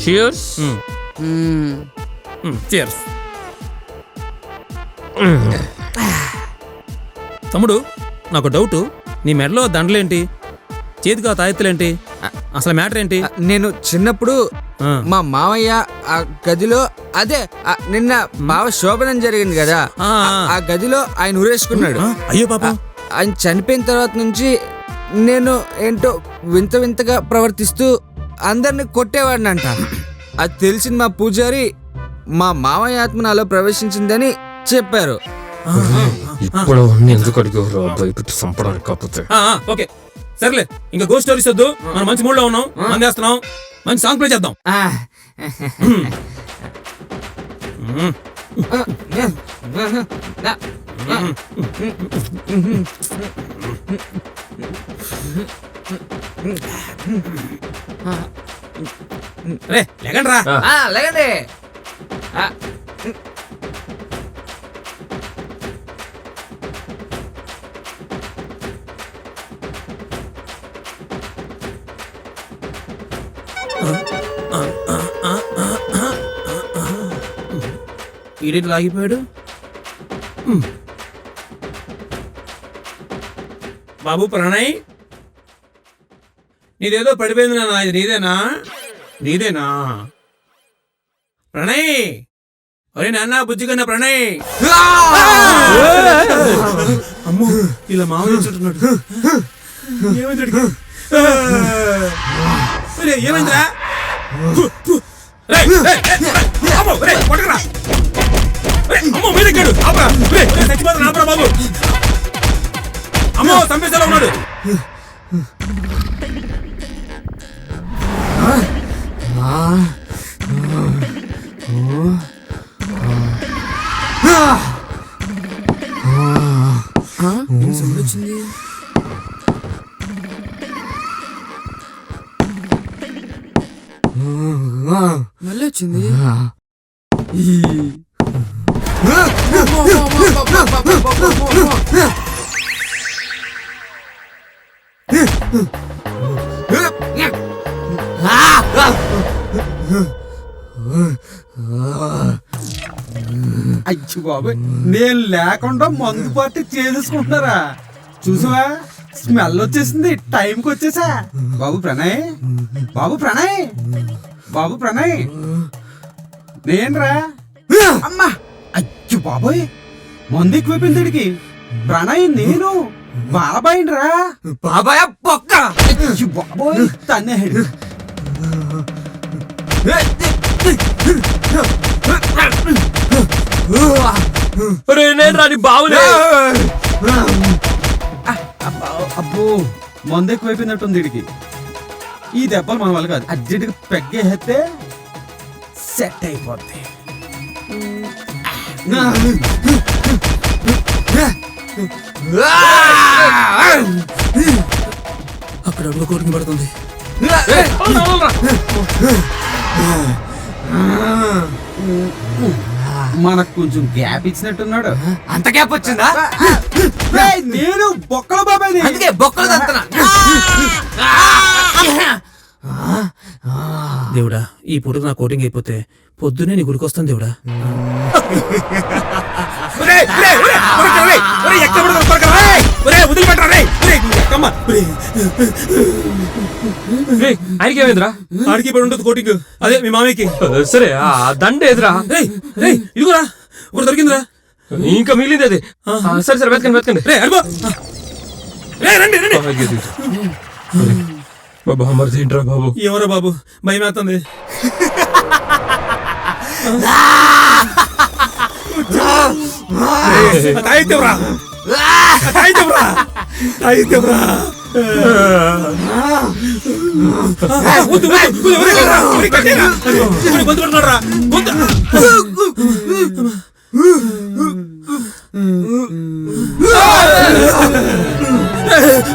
Cheers. Cheers. తమ్ముడు, నాకు doubt, నీ మెడలో దండలేంటి, చేతికి తాయెత్తులేంటి, అసలు మ్యాటర్ ఏంటి? నేను చిన్నప్పుడు మా మావయ్య ఆ గదిలో, అదే నిన్న బావ శోభనం జరిగింది కదా, ఆ గదిలో ఆయన ఊరేసుకున్నాడు. అయ్యో పాప. ఆయన చనిపోయిన తర్వాత నుంచి నేను ఏంటో వింత వింతగా ప్రవర్తిస్తూ అందరిని కొట్టేవాడినంట. అది తెలిసిన మా పూజారి మా మావయ్య ఆత్మ నాలో ప్రవేశించిందని చెప్పారు. ఇప్పుడు ఎందుకు అడిగారు భయపెట్టి చంపడానికి? కాకపోతే ఓకే సర్లే, ఇంకా గోస్ట్ స్టోరీస్ వద్దు, మనం మంచి మూడ్ లో ఉన్నాం, అందేస్తున్నాం, మంచి సాంగ్ ప్లే చేద్దాం. రే లేకండి రా. లేకండి. ఈడేంటి లాగిపోయాడు? బాబు ప్రణయ్, నీదేదో పడిపోయింది నాన్న, ఇది నీదేనా? నీదేనా ప్రణయ్? ఒరే నాన్న, బుజ్జి కన్నా ప్రణయ్. అమ్మో, ఇలా మామూలు చుట్టున్నాడు. ఏమైంది? ఏమైందిరా? అమ్మో మీదెక్కాడు. చచ్చిపోతాను ఆపరా బాబు. అమ్మో చంపేసేలా ఉన్నాడు. వచ్చింది. మళ్ళీ వచ్చింది. అయ్యి బాబు, నేను లేకుండా మందు పార్టీ చేసుకుంటున్నారా? చూసావా, స్మెల్ వచ్చేసింది, టైంకి వచ్చేసా. బాబు ప్రణయ్, బాబు ప్రణయ్, బాబు ప్రణయ్, నేనరా. అమ్మా, అయ్యి బాబోయ్, మందు ఎక్కువైపోయింది వీడికి. ప్రణయ్ నేను బాబాయ్ రా. బాబాయ్ పొక్క. అయ్యి బాబోయ్, తన్నేడు. బావులే. అబ్బో, మందు ఎక్కువైపోయినట్టుంది వీడికి. ఈ దెబ్బలు మన వల్ల కాదు, అర్జెంట్గా పెగ్గేస్తే సెట్ అయిపోద్ది. అక్కడ అడుగు కోటికి పడుతుంది. మనకు కొంచెం గ్యాప్ ఇచ్చినట్టున్నాడు. అంత గ్యాప్ వచ్చిందా? నేను బొక్కల బాబాయ్, అందుకే బొక్కలు తంతనా. దేవుడా, ఈ పూటకు నా కోటింగ్ అయిపోతే పొద్దునే నీ గుడికొస్తాను దేవుడా. ఆయనకి ఏమైందిరా? ఆడికి ఇప్పుడు ఉంటుంది కోటింగ్, అదే మీ మామయ్యకి. సరే, ఆ దండ ఎదురా. ఇదిగోరా, ఒకటి దొరికిందిరా. ఇంకా మిగిలింది అది. సరే సరే, వెతకండి వెతకండి. రండి రండి. బాబా మరిది ఏంట్రా బాబు? ఎవరో బాబు, భయం వేస్తుంది.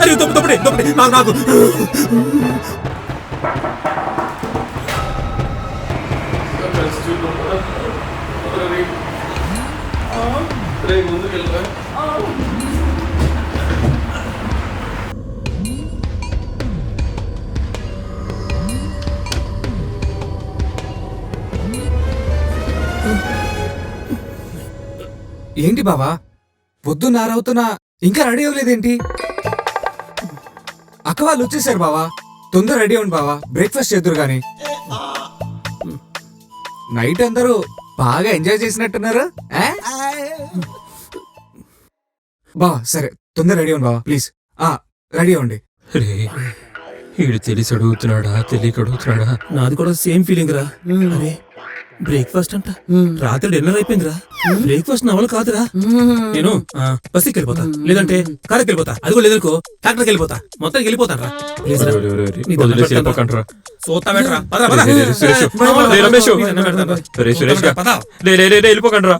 అరే తప్పటి తప్పటి నాకు ఏంటి బావా పొద్దున్నారవుతున్నా ఇంకా రెడీ అవ్వలేదేంటి? అక్క వాళ్ళు వచ్చేసారు బావా, తొందర రెడీ అవ్వండి బావా, బ్రేక్ఫాస్ట్ చేద్దరు గాని. నైట్ అందరూ బాగా ఎంజాయ్ చేసినట్టున్నారు. బావా సరే తొందర రెడీ అవ్వండి బావా ప్లీజ్. రెడీ అవ్వండి. రే వీడు తెలిసి అడుగుతున్నాడా తెలియక అడుగుతున్నాడా? నాది కూడా సేమ్ ఫీలింగ్ రా. అరే బ్రేక్ఫాస్ట్ అంట, రాత్రి డిన్నర్ అయిపోయిందిరా, బ్రేక్ఫాస్ట్ నా వల్ల కాదురా. నేను బస్సుకి వెళ్ళిపోతా, లేదంటే కారుకి వెళ్ళిపోతా, అది కూడా లేదనుకో ట్రాక్టర్కి వెళ్ళిపోతా, మొత్తానికి వెళ్ళిపోతాను రా. ప్లీజ్ రా. నీ దండం వదిలేసి పెడతాను రా. వెళ్ళిపోకండ్రా. సోతా పెట్టరా. పద, పద. రే, రే, సురేష్. రే, రమేష్. నీ దండం పెడతాను రా. రే, సురేష్ గా. పద. రే, వెళ్ళిపోకండ్రా.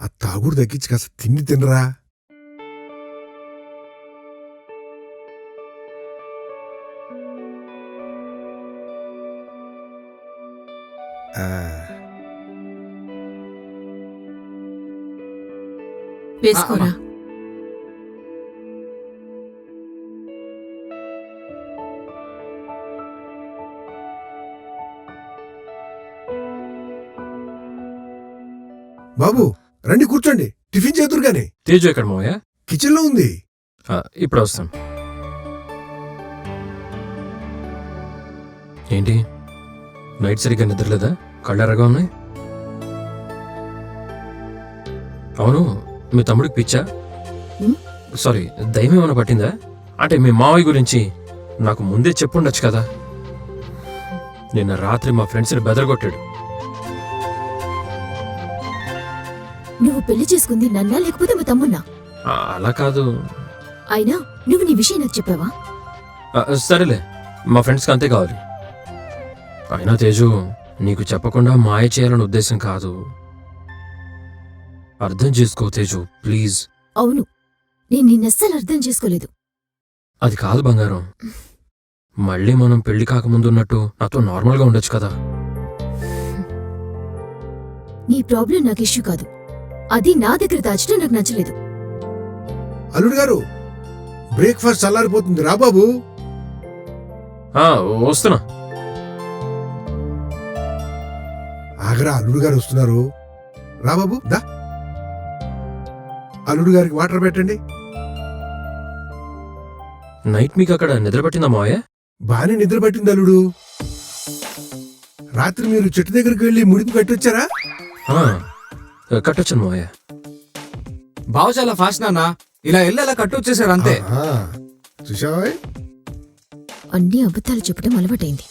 ఆ తాగుడు తగ్గించి కాస్త తిండి తినరా. వేసుకోరా. బాబు రండి కూర్చోండి, టిఫిన్ చేతురు గాని. తేజు ఎక్కడ మావయ్య? కిచెన్ లో ఉంది. ఇప్పుడు వస్తాను. ఏంటి నైట్ సరిగ్గా నిద్రలేదా? కళ్ళెరగా ఉన్నాయి. అవును, మీ తమ్ముడికి పిచ్చా? సారీ, దయ్యం ఏమైనా పట్టిందా? అంటే మీ మావయ్య గురించి నాకు ముందే చెప్పుండొచ్చు కదా. నిన్న రాత్రి మా ఫ్రెండ్స్ని బెదరగొట్టాడు. నువ్వు పెళ్లి చేసుకుంది నన్నా లేకపోతే మా తమ్మున్నా? అలా కాదు. అయినా నువ్వు నీ విషయం నాకు చెప్పావా? సరేలే, మా ఫ్రెండ్స్కి అంతే కావాలి. అయినా తేజు, నీకు చెప్పకుండా మాయ చేయాలని ఉద్దేశం కాదు. అర్థం చేసుకో తేజు, ప్లీజ్. అవును, నేను నిన్నస్సలు అర్థం చేసుకోలేదు. అది కాదు బంగారం, మళ్ళీ మనం పెళ్లి కాకముందు ఉన్నట్టు నాతో నార్మల్గా ఉండొచ్చు కదా. నీ ప్రాబ్లం నాకు ఇష్యూ కాదు, అది నా దగ్గర దాచడం నాకు నచ్చలేదు. అల్లుడు గారు బ్రేక్ఫాస్ట్ చల్లారిపోతుంది, రా బాబు. వస్తున్నా. ఆగరా, అల్లుడు గారు వస్తున్నారు. రా బాబు దా. అల్లుడు గారికి వాటర్ పెట్టండి. నైట్ మీకు అక్కడ నిద్ర పట్టిందా మావయ్య? బానే నిద్ర పట్టింది అల్లుడు. రాత్రి మీరు చెట్టు దగ్గరికి వెళ్ళి ముడిపు కట్టొచ్చారా? కట్టొచ్చాను మావయ్య. బావ చాలా ఫాస్ట్ నాన్న, ఇలా వెళ్ళి అలా కట్టొచ్చేసారు అంతే. చూసావా? అన్ని అబద్ధాలు చెప్పడం అలవాటైంది.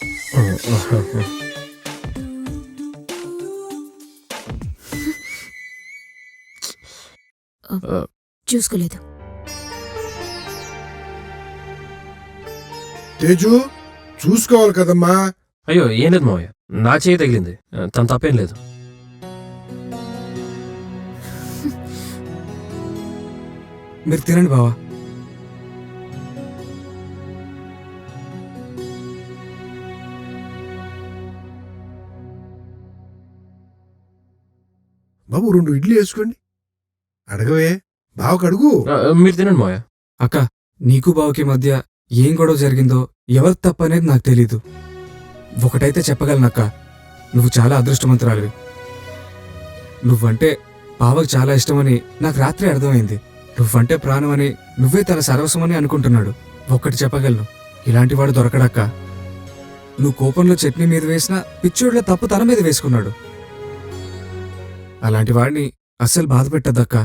చూసుకోలేదు. తేజు చూసుకోవాలి కదమ్మా. అయ్యో ఏం లేదు మావయ్య, నా చేయి తగిలింది, తన తప్పేం లేదు. మీరు తినండి బావా. బాబు 2 ఇడ్లీ వేసుకోండి. అడగవే, బావకు అడుగు. మీరు తినండి మావయ్య. అక్క, నీకు బావకి మధ్య ఏం గొడవ జరిగిందో ఎవరి తప్పనేది నాకు తెలీదు. ఒకటైతే చెప్పగలనక్క, నువ్వు చాలా అదృష్టవంతురాలివి. నువ్వంటే బావకు చాలా ఇష్టమని నాకు రాత్రి అర్థమైంది. నువ్వంటే ప్రాణమని, నువ్వే తన సర్వస్వమని అనుకుంటున్నాడు. ఒక్కటి చెప్పగలను, ఇలాంటి వాడు దొరకడక్క. నువ్వు కోపంలో చట్నీ మీద వేసినా పిచ్చోడ్ల తప్పు తన మీద వేసుకున్నాడు. అలాంటి వాడిని అస్సలు బాధ పెట్టద్దక్క.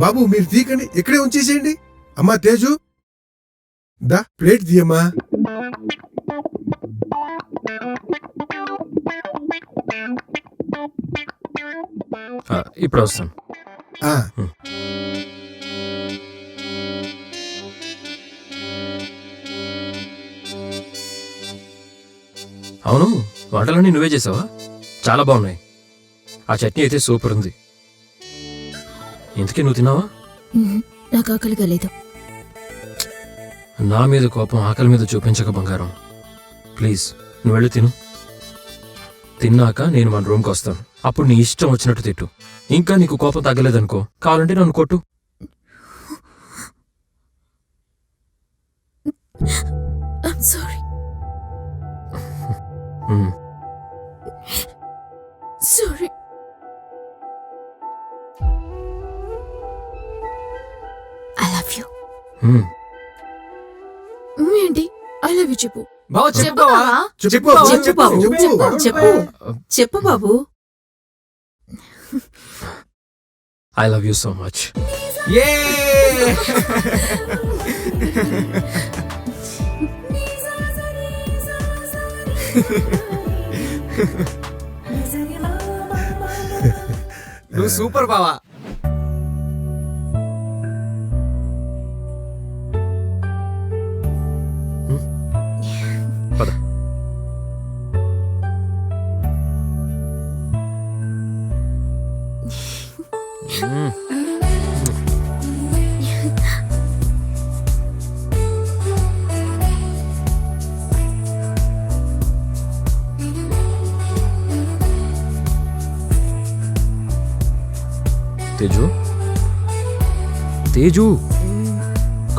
బాబు మీరు తీకండి, ఇక్కడే ఉంచేసేయండి. అమ్మా తేజు దా, ప్లేట్ తీయమ్మా. ఇప్పుడు వస్తాను. ఆ, అవును, వంటలన్నీ నువ్వే చేసావా? చాలా బాగున్నాయి. ఆ చట్నీ అయితే సూపర్ ఉంది. ఇంతకీ నువ్వు తిన్నావా? నాకు ఆకలిగా లేదు. నా మీద కోపం ఆకలి మీద చూపించక బంగారం. ప్లీజ్ నువ్వు వెళ్ళి తిను. తిన్నాక నేను మన రూమ్కి వస్తాను. అప్పుడు నీ ఇష్టం వచ్చినట్టు తిట్టు. ఇంకా నీకు కోపం తగ్గలేదనుకో, కావాలంటే నన్ను కొట్టు. I'm sorry. Hmm. Sorry. I love you. మ్మ్. ఏంటి ఐ లవ్ యూ చెప్పు. బావ చెప్పవా? చెప్పు చెప్పు బాబు, చెప్పు చెప్పు బాబు. I love you so much. ఏ నువ్వు సూపర్ బావా. పద. మ్మ్. Teju, Teju,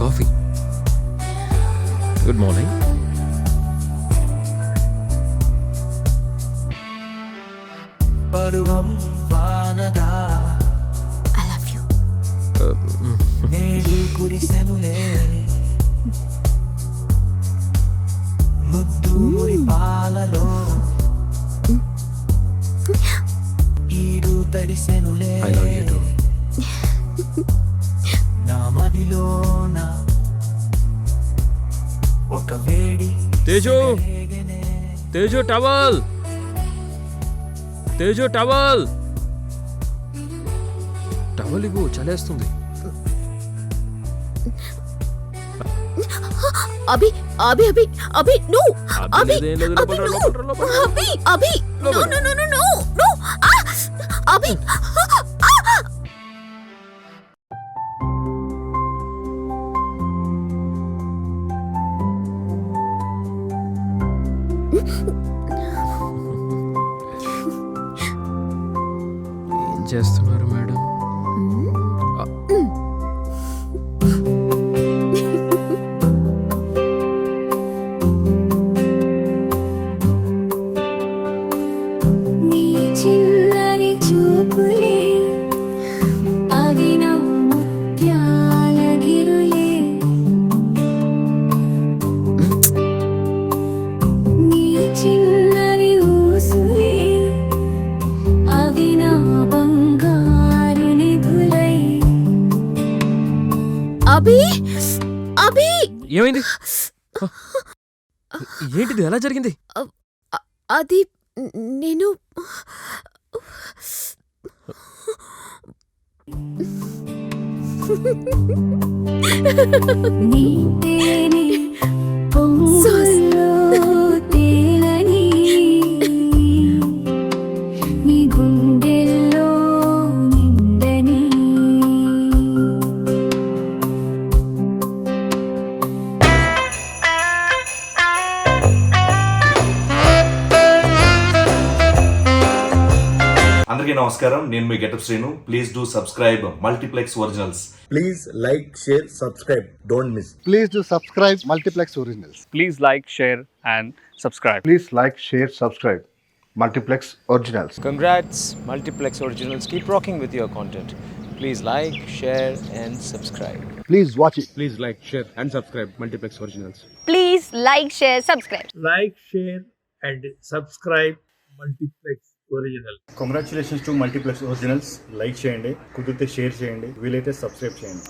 coffee. Good morning. I love you. I love you too. Teju, Teju towel, Teju towel, towel ఇవ్వు, చలేస్తుంది. అభి అభి అభి అభి నో అభి లేదేం లేదు, అభి లోపల, no. లోపల, లోపల. అభి అభి నో లోపల. No no no no no Abhi ఏం చేస్తున్నారు మేడం? నీ చిన్నని చూపులే అవి నా ముత్యాల గిరులే నీ చిన్నని ఊసులే అవి నా బంగారు నిధులై అభి అభి ఏమైంది? ఏంటిది, ఎలా జరిగింది? అది నేను నీ తేనె పొంగుల్లో తేలని నీ గుండెల్లో నిండని అందరికీ నమస్కారం, నేను మీ Getup Srinu. Please do subscribe Multiplex Originals. Please like, share, subscribe. Don't miss. Please do subscribe Multiplex Originals. Please like, share, and subscribe. Please like, share, subscribe Multiplex Originals. Congrats, Multiplex Originals. Keep rocking with your content. Please like, share, and subscribe. Please watch it. Please like, share and subscribe Multiplex originals. Please like share subscribe like, share and subscribe multiplex original. Congratulations to Multiplex Originals. Like చేయండి, కుదిరితే share చేయండి, వీలైతే subscribe చేయండి.